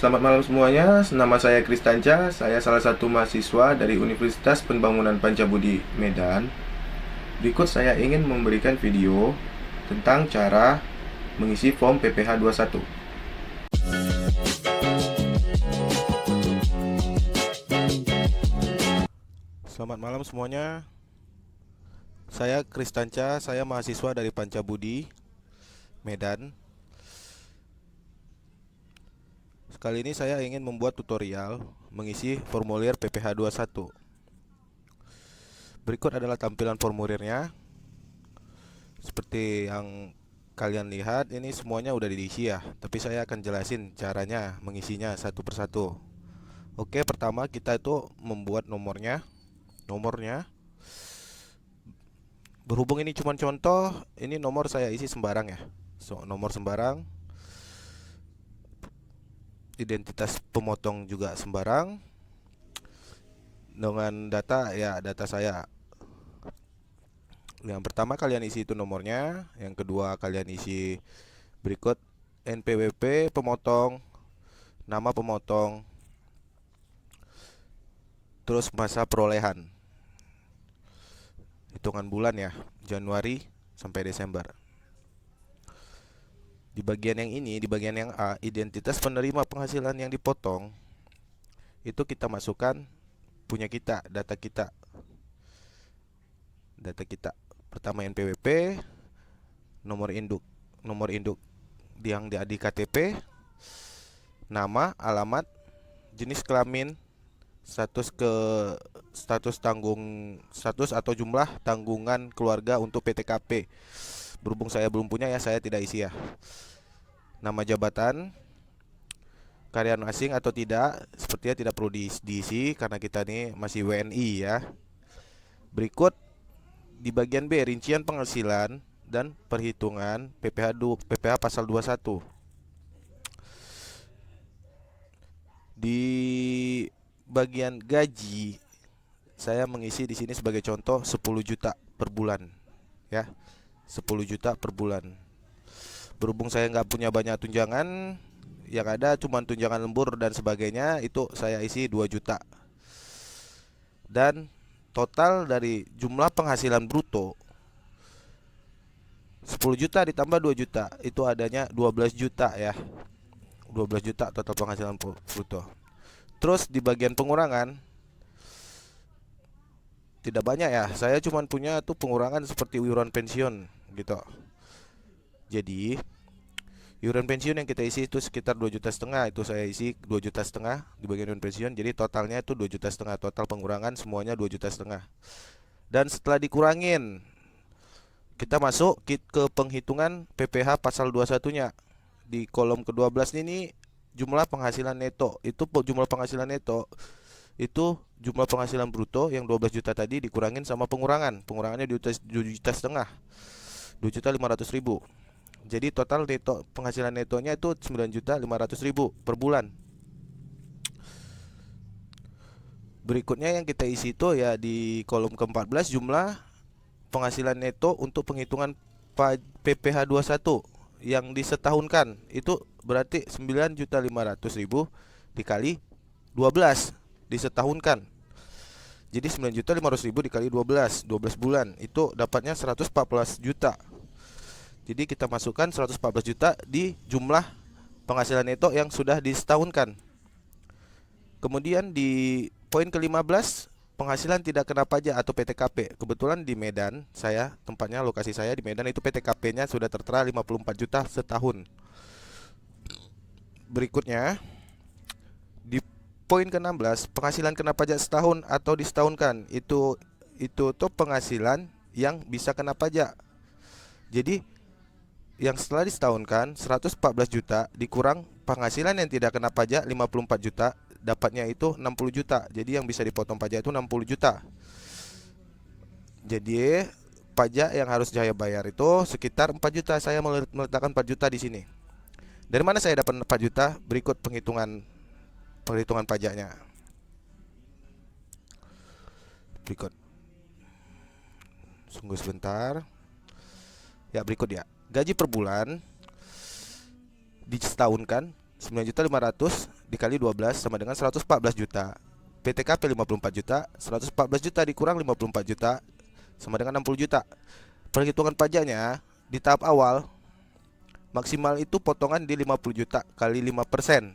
Selamat malam semuanya, nama saya Kristanca. Saya salah satu mahasiswa dari Universitas Pembangunan Pancabudi, Medan. Berikut saya ingin memberikan video tentang cara mengisi form PPH 21. Selamat malam semuanya. Saya Kristanca, saya mahasiswa dari Pancabudi, Medan. Kali ini saya ingin membuat tutorial mengisi formulir PPH 21. Berikut adalah tampilan formulirnya. Seperti yang kalian lihat, ini semuanya udah diisi ya, tapi saya akan jelasin caranya mengisinya satu persatu. Oke, pertama kita itu membuat nomornya. Berhubung ini cuma contoh, ini nomor saya isi sembarang ya. Nomor sembarang. Identitas pemotong juga sembarang. Dengan data ya, data saya. Yang pertama kalian isi itu nomornya, yang kedua kalian isi berikut NPWP pemotong, nama pemotong, terus masa perolehan, hitungan bulan ya, Januari sampai Desember. Di bagian yang ini, di bagian yang A, identitas penerima penghasilan yang dipotong, itu kita masukkan punya kita, data kita. Pertama NPWP, nomor induk yang di KTP, nama, alamat, jenis kelamin, status atau jumlah tanggungan keluarga untuk PTKP. Berhubung saya belum punya ya, saya tidak isi ya. Nama jabatan, karyawan asing atau tidak, sepertinya tidak perlu diisi karena kita ini masih WNI ya. Berikut di bagian B, rincian penghasilan dan perhitungan PPH pasal 21. Di bagian gaji, saya mengisi di sini sebagai contoh 10 juta per bulan ya. 10 juta per bulan. Berhubung saya nggak punya banyak tunjangan, yang ada cuma tunjangan lembur dan sebagainya, itu saya isi 2 juta. Dan total dari jumlah penghasilan bruto 10 juta ditambah 2 juta, itu adanya 12 juta ya. 12 juta total penghasilan bruto. Terus di bagian pengurangan tidak banyak ya, saya cuma punya tuh pengurangan seperti iuran pensiun gitu. Jadi iuran pensiun yang kita isi itu sekitar 2,5 juta, itu saya isi 2,5 juta di bagian iuran pensiun. Jadi totalnya itu 2,5 juta, total pengurangan semuanya 2,5 juta. Dan setelah dikurangin, kita masuk ke penghitungan PPH pasal 21-nya. Di kolom ke-12 ini jumlah penghasilan neto. Itu jumlah penghasilan neto itu jumlah penghasilan bruto yang 12 juta tadi dikurangin sama pengurangan. Pengurangannya 2,5 juta. 2.500.000. Jadi total neto penghasilan netonya itu 9.500.000 per bulan. Berikutnya yang kita isi itu ya di kolom ke-14, jumlah penghasilan neto untuk penghitungan PPH 21 yang disetahunkan. Itu berarti 9.500.000 dikali 12 disetahunkan. Jadi 9.500.000 dikali 12 bulan, itu dapatnya 114 juta. Jadi kita masukkan 114 juta di jumlah penghasilan neto yang sudah disetahunkan. Kemudian di poin ke-15, penghasilan tidak kena pajak atau PTKP. Kebetulan di Medan, tempatnya, lokasi saya di Medan, itu PTKP-nya sudah tertera 54 juta setahun. Berikutnya di poin ke-16, penghasilan kena pajak setahun atau disetahunkan. Itu tuh penghasilan yang bisa kena pajak. Jadi yang setelah disetahunkan 114 juta dikurang penghasilan yang tidak kena pajak 54 juta, dapatnya itu 60 juta. Jadi yang bisa dipotong pajak itu 60 juta. Jadi pajak yang harus saya bayar itu sekitar 4 juta. Saya meletakkan 4 juta di sini. Dari mana saya dapat 4 juta? Berikut perhitungan pajaknya. Berikut. Sungguh sebentar. Ya, berikut ya. Gaji per bulan disetahunkan 9.500.000 dikali 12 sama dengan 114 juta. PTKP 54 juta, 114 juta dikurang 54 juta sama dengan 60 juta. Perhitungan pajaknya di tahap awal maksimal itu potongan di 50 juta kali 5%.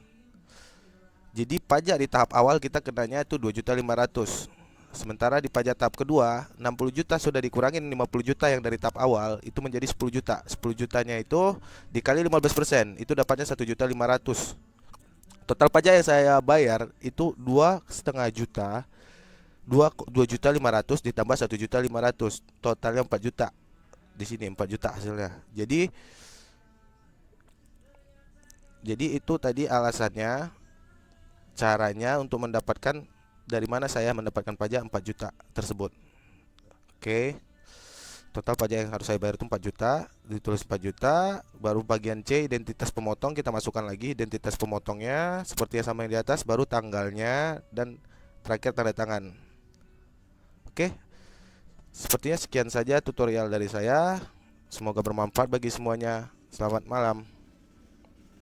Jadi pajak di tahap awal kita kenanya itu 2.500.000. Sementara di pajak tahap kedua 60 juta sudah dikurangin 50 juta yang dari tahap awal, itu menjadi 10 juta. 10 jutanya itu dikali 15%, itu dapatnya 1.500.000. Total pajak yang saya bayar itu 2,5 juta. 2.500.000 ditambah 1.500.000, totalnya 4 juta. Di sini 4 juta hasilnya. Jadi itu tadi alasannya, caranya untuk mendapatkan dari mana saya mendapatkan pajak 4 juta tersebut. Oke. Total pajak yang harus saya bayar itu 4 juta, ditulis 4 juta, baru bagian C identitas pemotong kita masukkan lagi identitas pemotongnya seperti yang sama yang di atas, baru tanggalnya dan terakhir tanda tangan. Oke. Sepertinya sekian saja tutorial dari saya. Semoga bermanfaat bagi semuanya. Selamat malam.